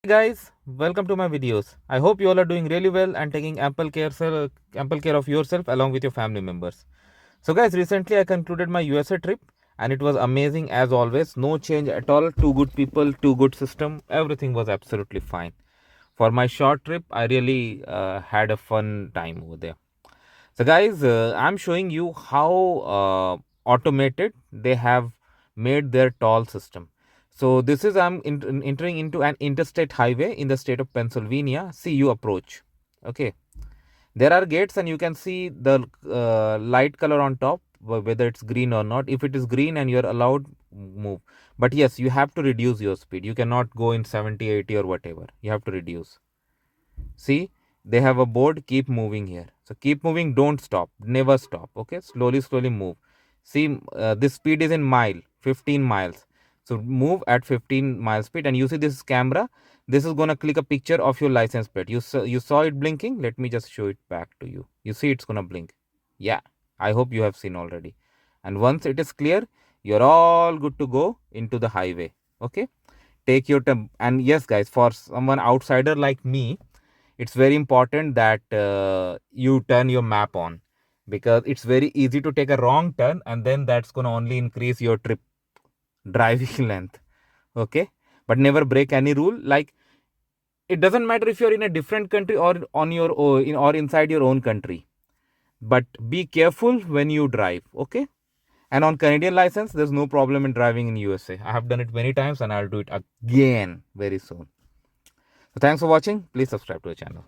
Hey guys, welcome to my videos. I hope you all are doing really well and taking ample care of yourself along with your family members. So guys, recently I concluded my USA trip and it was amazing as always. No change at all. Two good people, two good system. Everything was absolutely fine. For my short trip, I really had a fun time over there. So guys, I'm showing you how automated they have made their toll system. So this is entering into an interstate highway in the state of Pennsylvania. See you approach. Okay, there are gates and you can see the light color on top, whether it's green or not. If it is green and you're allowed, move. But yes, you have to reduce your speed. You cannot go in 70, 80 or whatever. You have to reduce. See, they have a board, keep moving here. So keep moving, don't stop, never stop. Okay, slowly move. See, this speed is in mile, 15 miles. So move at 15 mile speed, and you see this camera. This is gonna click a picture of your license plate. You saw it blinking. Let me just show it back to you. You see it's gonna blink. Yeah, I hope you have seen already. And once it is clear, you're all good to go into the highway. Okay, take your time. And yes, guys, for someone outsider like me, it's very important that you turn your map on, because it's very easy to take a wrong turn and then that's going to only increase your trip driving length. Okay, but never break any rule. Like, it doesn't matter if you're in a different country or on your or inside your own country, but be careful when you drive. Okay, and on Canadian license there's no problem in driving in USA. I have done it many times and I'll do it again very soon. So thanks for watching. Please subscribe to the channel.